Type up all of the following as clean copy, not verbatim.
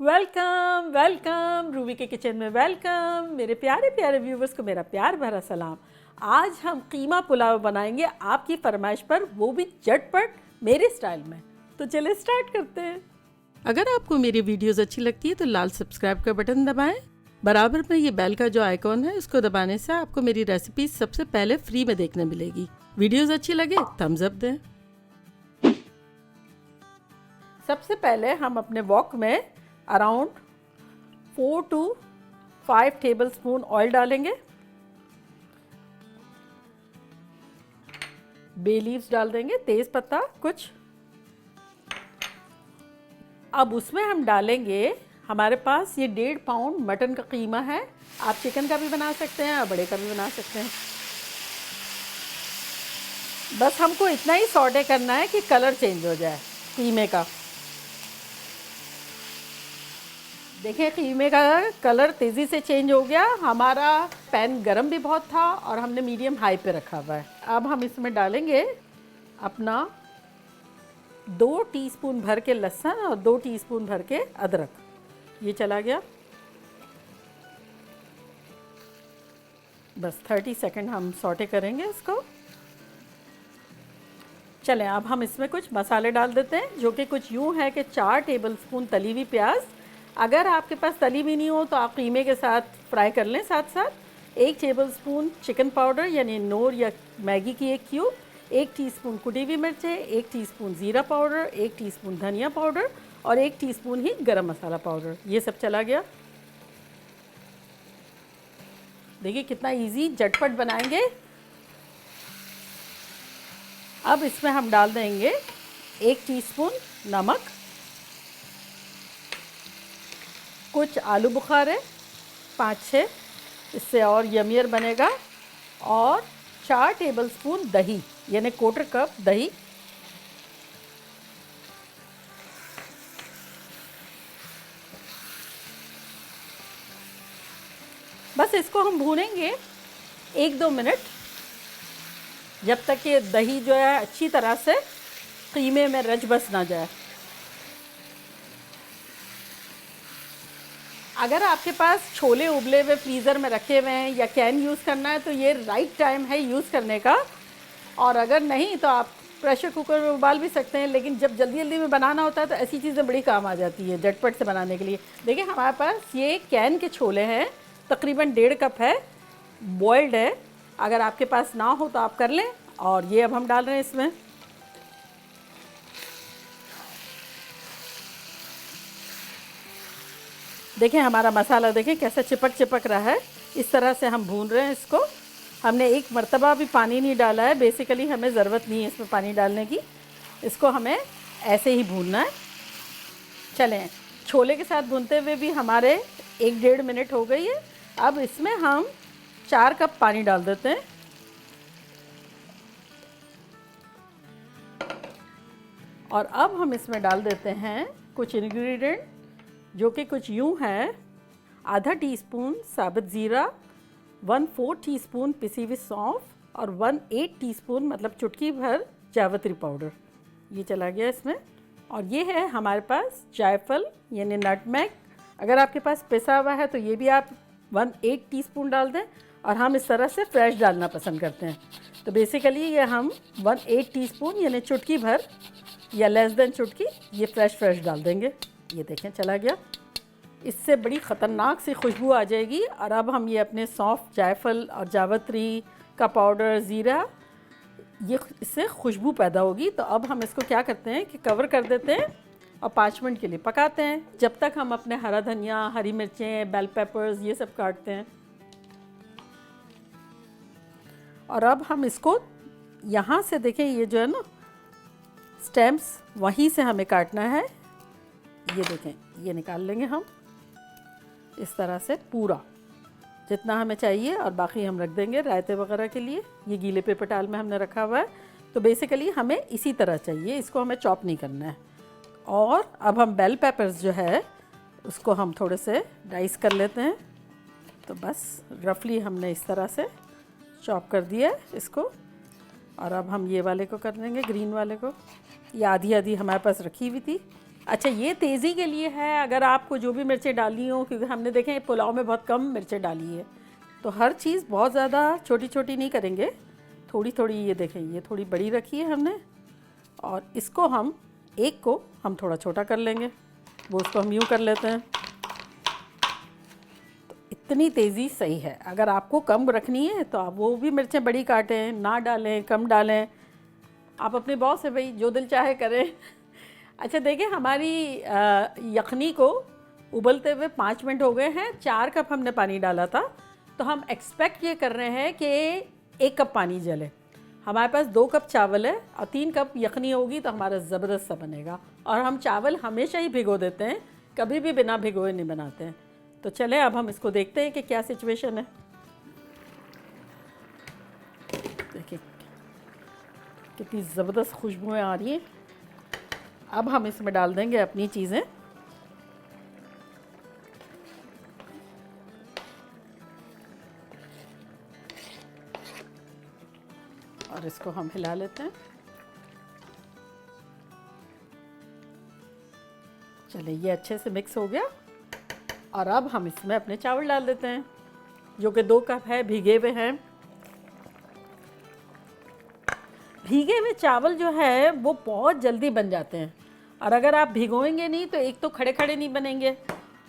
Welcome welcome Ruby के kitchen में welcome. मेरे प्यारे प्यारे व्यूवर्स को मेरा प्यार भरा सलाम। आज हम कीमा पुलाव बनाएंगे आपकी फरमाइश पर, वो भी झटपट मेरे स्टाइल में। तो चलिए स्टार्ट करते हैं। अगर आपको मेरी वीडियोस अच्छी लगती है तो लाल सब्सक्राइब का बटन दबाएं। बराबर में ये बेल का जो आइकॉन है इसको दबाने से आपको मेरी रेसिपी सबसे पहले फ्री में देखने मिलेगी। वीडियोस अच्छी लगे थम्स अप दें। सबसे पहले हम अपने वॉक में अराउंड 4 to 5 टेबलस्पून ऑयल डालेंगे। बे लीव्स डाल देंगे, तेज पत्ता कुछ। अब उसमें हम डालेंगे, हमारे पास ये 1.5 पाउंड मटन का कीमा है। आप चिकन का भी बना सकते हैं और बड़े का भी बना सकते हैं। बस हमको इतना ही सॉटे करना है कि कलर चेंज हो जाए कीमे का। देखिए कीमे का कलर तेज़ी से चेंज हो गया। हमारा पैन गरम भी बहुत था और हमने मीडियम हाई पे रखा हुआ है। अब हम इसमें डालेंगे अपना 2 टीस्पून भर के लहसुन और 2 टीस्पून भर के अदरक। ये चला गया। बस 30 सेकंड हम सॉटे करेंगे इसको। चलें अब हम इसमें कुछ मसाले डाल देते हैं, जो कि कुछ यूँ है कि 4 टेबलस्पून तली हुई प्याज। अगर आपके पास तली भी नहीं हो तो आप कीमे के साथ फ्राई कर लें साथ साथ। 1 टेबलस्पून चिकन पाउडर यानी नोर या मैगी की 1 क्यूब, 1 टीस्पून कुटी हुई मिर्चें, 1 टीस्पून ज़ीरा पाउडर, 1 टीस्पून धनिया पाउडर और 1 टीस्पून ही गरम मसाला पाउडर। ये सब चला गया। देखिए कितना इजी झटपट बनाएंगे। अब इसमें हम डाल देंगे 1 टीस्पून नमक, कुछ आलू बुखारे 5-6, इससे और यमियर बनेगा, और 4 टेबलस्पून दही यानी 1/4 कप दही। बस इसको हम भूनेंगे 1-2 मिनट, जब तक कि दही जो है अच्छी तरह से कीमे में रच बस ना जाए। अगर आपके पास छोले उबले हुए फ्रीज़र में रखे हुए हैं या कैन यूज़ करना है तो ये राइट टाइम है यूज़ करने का। और अगर नहीं तो आप प्रेशर कुकर में उबाल भी सकते हैं, लेकिन जब जल्दी जल्दी में बनाना होता है तो ऐसी चीज़ें बड़ी काम आ जाती है झटपट से बनाने के लिए। देखिए हमारे पास ये कैन के छोले हैं, तकरीबन 1.5 कप है, बॉयल्ड है। अगर आपके पास ना हो तो आप कर लें। और ये अब हम डाल रहे हैं इसमें। देखें हमारा मसाला देखें कैसा चिपक चिपक रहा है। इस तरह से हम भून रहे हैं इसको। हमने एक मर्तबा भी पानी नहीं डाला है। बेसिकली हमें ज़रूरत नहीं है इसमें पानी डालने की। इसको हमें ऐसे ही भूनना है। चलें छोले के साथ भूनते हुए भी हमारे 1-1.5 मिनट हो गई है। अब इसमें हम 4 कप पानी डाल देते हैं। और अब हम इसमें डाल देते हैं कुछ इंग्रेडिएंट, जो कि कुछ यूँ है। आधा टीस्पून साबुत ज़ीरा, 1/4 टीस्पून पिसी हुई सौंफ और 1/8 टीस्पून मतलब चुटकी भर जावित्री पाउडर। ये चला गया इसमें। और ये है हमारे पास जायफल यानी नटमेग। अगर आपके पास पिसा हुआ है तो ये भी आप 1/8 टीस्पून डाल दें। और हम इस तरह से फ्रेश डालना पसंद करते हैं, तो बेसिकली ये हम 1/8 टीस्पून यानी चुटकी भर या लेस देन चुटकी ये फ्रेश डाल देंगे। ये देखें चला गया। इससे बड़ी ख़तरनाक सी खुशबू आ जाएगी। और अब हम ये अपने सौंफ, जायफल और जावित्री का पाउडर, ज़ीरा, ये इससे खुशबू पैदा होगी। तो अब हम इसको क्या करते हैं कि कवर कर देते हैं और 5 मिनट के लिए पकाते हैं, जब तक हम अपने हरा धनिया, हरी मिर्चें, बेल पेपर्स ये सब काटते हैं। और अब हम इसको यहाँ से देखें, ये जो है ना स्टेम्स, वहीं से हमें काटना है। ये देखें, ये निकाल लेंगे हम इस तरह से पूरा जितना हमें चाहिए, और बाकी हम रख देंगे रायते वगैरह के लिए। ये गीले पेपर टाल में हमने रखा हुआ है। तो बेसिकली हमें इसी तरह चाहिए, इसको हमें चॉप नहीं करना है। और अब हम बेल पेपर्स जो है उसको हम थोड़े से डाइस कर लेते हैं। तो बस रफली हमने इस तरह से चॉप कर दिया है इसको। और अब हम ये वाले को कर देंगे, ग्रीन वाले को। ये आधी आधी हमारे पास रखी हुई थी, अच्छा, ये तेज़ी के लिए है, अगर आपको जो भी मिर्चें डालनी हो, क्योंकि हमने देखें पुलाव में बहुत कम मिर्चें डाली है, तो हर चीज़ बहुत ज़्यादा छोटी छोटी नहीं करेंगे, थोड़ी थोड़ी। ये देखें, ये थोड़ी बड़ी रखी है हमने, और इसको हम एक को हम थोड़ा छोटा कर लेंगे, वो उसको हम यूँ कर लेते हैं। तो इतनी तेज़ी सही है। अगर आपको कम रखनी है तो आप वो भी मिर्चें बड़ी काटें, ना डालें, कम डालें, आप अपने बॉस से भाई जो दिल चाहे करें। अच्छा देखिए, हमारी यखनी को उबलते हुए 5 मिनट हो गए हैं। 4 कप हमने पानी डाला था, तो हम एक्सपेक्ट ये कर रहे हैं कि 1 कप पानी जले। हमारे पास 2 कप चावल है और 3 कप यखनी होगी, तो हमारा ज़बरदस्त सा बनेगा। और हम चावल हमेशा ही भिगो देते हैं, कभी भी बिना भिगोए नहीं बनाते हैं। तो चलें अब हम इसको देखते हैं कि क्या सिचुएशन है। देखिए कितनी ज़बरदस्त खुशबुएँ आ रही हैं। अब हम इसमें डाल देंगे अपनी चीज़ें। और इसको हम हिला लेते हैं। चलिए, ये अच्छे से मिक्स हो गया। और अब हम इसमें अपने चावल डाल देते हैं, जो कि 2 कप है, भीगे हुए हैं। भीगे हुए चावल जो है वो बहुत जल्दी बन जाते हैं, और अगर आप भिगोएंगे नहीं तो एक तो खड़े खड़े नहीं बनेंगे,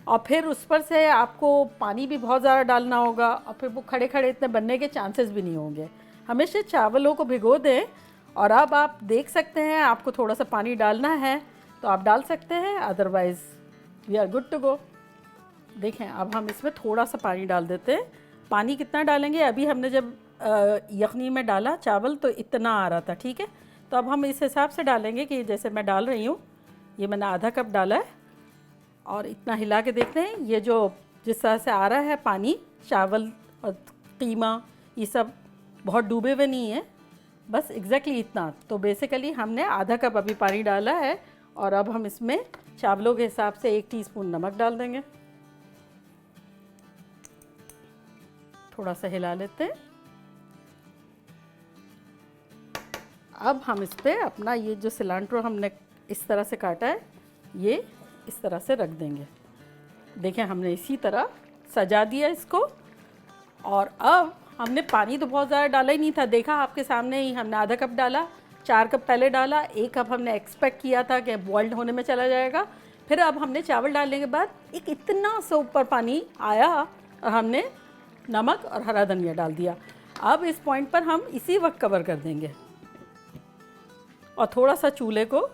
और फिर उस पर से आपको पानी भी बहुत ज़्यादा डालना होगा, और फिर वो खड़े खड़े इतने बनने के चांसेस भी नहीं होंगे। हमेशा चावलों को भिगो दें। और अब आप देख सकते हैं, आपको थोड़ा सा पानी डालना है तो आप डाल सकते हैं, otherwise we are good to go. देखें, अब हम इसमें थोड़ा सा पानी डाल देते हैं। पानी कितना डालेंगे? अभी हमने जब यखनी में डाला चावल तो इतना आ रहा था, ठीक है। तो अब हम इस हिसाब से डालेंगे कि जैसे मैं डाल रही हूँ, ये मैंने आधा कप डाला है। और इतना हिला के देखते हैं, ये जो जिस तरह से आ रहा है पानी, चावल और कीमा ये सब बहुत डूबे हुए नहीं है, बस एग्जैक्टली इतना। तो बेसिकली हमने आधा कप अभी पानी डाला है। और अब हम इसमें चावलों के हिसाब से 1 टीस्पून नमक डाल देंगे। थोड़ा सा हिला लेते हैं। अब हम इस पर अपना ये जो सिलांट्रो हमने इस तरह से काटा है, ये इस तरह से रख देंगे। देखें, हमने इसी तरह सजा दिया इसको। और अब हमने पानी तो बहुत ज़्यादा डाला ही नहीं था, देखा आपके सामने ही, हमने आधा कप डाला, 4 कप पहले डाला, 1 कप हमने एक्सपेक्ट किया था कि बॉइल्ड होने में चला जाएगा। फिर अब हमने चावल डालने के बाद एक इतना सा ऊपर पानी आया, और हमने नमक और हरा धनिया डाल दिया। अब इस पॉइंट पर हम इसी वक्त कवर कर देंगे, और थोड़ा सा चूल्हे को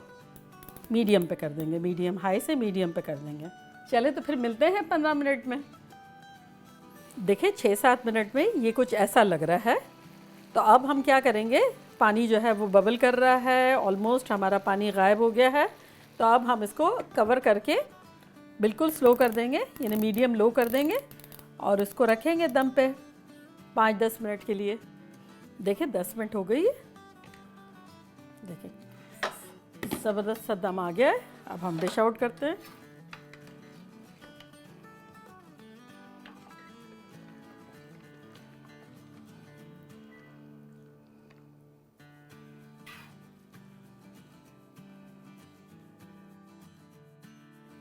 मीडियम पे कर देंगे, मीडियम हाई से मीडियम पे कर देंगे। चले तो फिर मिलते हैं 15 मिनट में। देखिए 6-7 मिनट में ये कुछ ऐसा लग रहा है। तो अब हम क्या करेंगे, पानी जो है वो बबल कर रहा है, ऑलमोस्ट हमारा पानी गायब हो गया है। तो अब हम इसको कवर करके बिल्कुल स्लो कर देंगे, यानी मीडियम लो कर देंगे, और इसको रखेंगे दम पे 5-10 मिनट के लिए। देखिए 10 मिनट हो गई है, देखिए ज़बरदस्त सा दम आ गया है। अब हम डिश आउट करते हैं।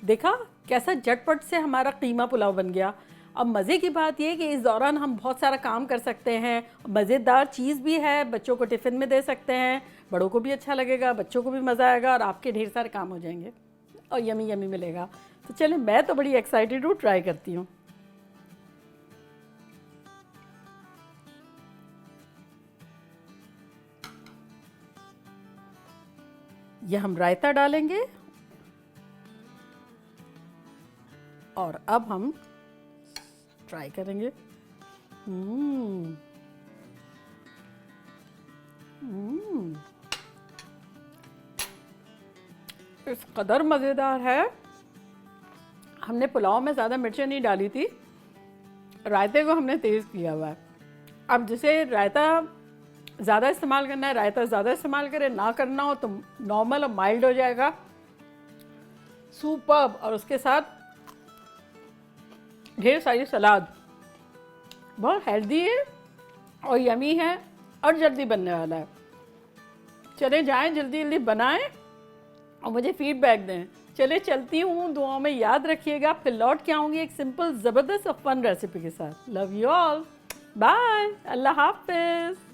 देखा कैसा झटपट से हमारा कीमा पुलाव बन गया। अब मज़े की बात यह कि इस दौरान हम बहुत सारा काम कर सकते हैं, मज़ेदार चीज़ भी है, बच्चों को टिफ़िन में दे सकते हैं, बड़ों को भी अच्छा लगेगा, बच्चों को भी मज़ा आएगा, और आपके ढेर सारे काम हो जाएंगे और यमी यमी मिलेगा। तो चलें, मैं तो बड़ी एक्साइटेड हूँ, ट्राई करती हूँ। यह हम रायता डालेंगे, और अब हम ट्राई करेंगे। इस कदर मज़ेदार है। हमने पुलाव में ज़्यादा मिर्चें नहीं डाली थी, रायते को हमने तेज़ किया हुआ है। अब जिसे रायता ज़्यादा इस्तेमाल करना है, रायता ज़्यादा इस्तेमाल करें, ना करना हो तो नॉर्मल और माइल्ड हो जाएगा। सुपर्ब। और उसके साथ ढेर सारी सलाद, बहुत हेल्दी है और यमी है और जल्दी बनने वाला है। चले जाएं, जल्दी जल्दी बनाएं और मुझे फीडबैक दें। चले चलती हूँ, दुआओं में याद रखिएगा, फिर लौट के आऊँगी एक सिंपल ज़बरदस्त और फन रेसिपी के साथ। लव यू ऑल, बाय, अल्लाह हाफिज़।